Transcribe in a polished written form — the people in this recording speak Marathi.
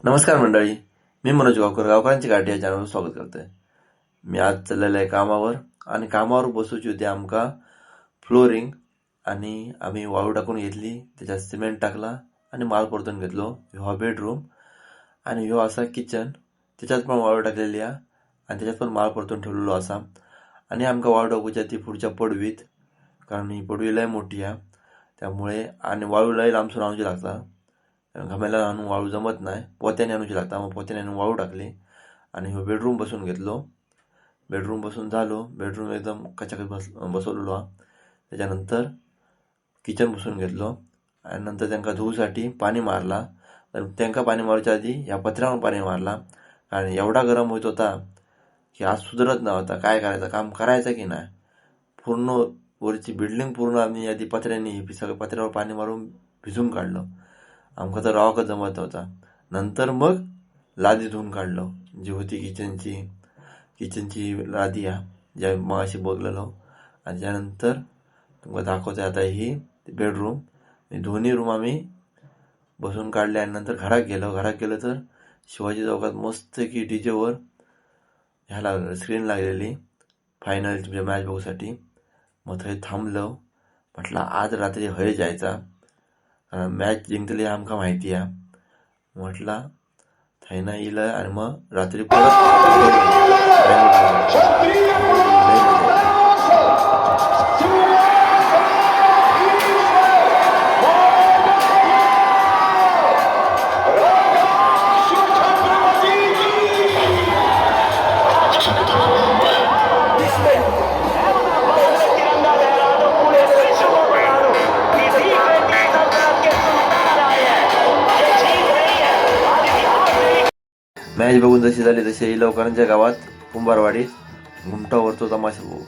नमस्कार मंडळी, मी मनोज गावकर गावकरांची गाठी या चॅनलवर स्वागत करतोय. मी आज चाललेलो आहे कामावर आणि कामावर बसूची होती आमका फ्लोरिंग आणि आम्ही वाळू टाकून घेतली, त्याच्यात सिमेंट टाकला आणि माल परतून घेतलो. ह्यो हा बेडरूम आणि ह्यो असा किचन, त्याच्यात पण वाळू टाकलेली आहे आणि त्याच्यात पण माल परतून ठेवलेलो असा. आणि आमका वाळू टाकूच्या ती पुढच्या पडवीत, कारण ही पडवी लय मोठी आहे त्यामुळे आणि वाळू लय लांबसून आणूची लागता. घमेला आणून वाळू जमत नाही, पोत्याने आणूची लागता. मग पोत्याने आणून वाळू टाकली आणि हो बेडरूम बसून घेतलो. बेडरूम बसून झालो, बेडरूम एकदम कचाकच बसवलेलो हा. त्याच्यानंतर किचन बसून घेतलो आणि नंतर त्यांना धुवूसाठी पाणी मारला. तर त्यांना पाणी मारायच्या आधी या पत्र्यावर पाणी मारला, कारण एवढा गरम होत होता की आज सुधरत नव्हता. काय करायचं, काम करायचं की नाही. पूर्ण वरची बिल्डिंग पूर्ण आम्ही आधी पत्र्याने सगळं पत्र्यावर पाणी मारून भिजून काढलं. आमका तर रावकच जमत होता. नंतर मग लादी धुवून काढलं, जी होती किचनची लादी आहे ज्या मगाशी बघलेलो. आणि त्यानंतर तुम्हाला दाखवतोय आता ही बेडरूम. दोन्ही रूम आम्ही बसून काढले आणि नंतर घरात गेलो तर शिवाजी चौकात मस्त की डीजेवर ह्याला स्क्रीन लागलेली फायनल मॅच बघूसाठी. मग थंय थांबलो, म्हटलं आज रात्री हय जायचा, मॅच जिंकली आमका माहिती आहे. म्हटलं थैना येईल आणि मग रात्री मॅच बघून जशी झाली तशी लवकरांच्या गावात कुंभारवाडीत घुमटा वरतो तमाशा बघू.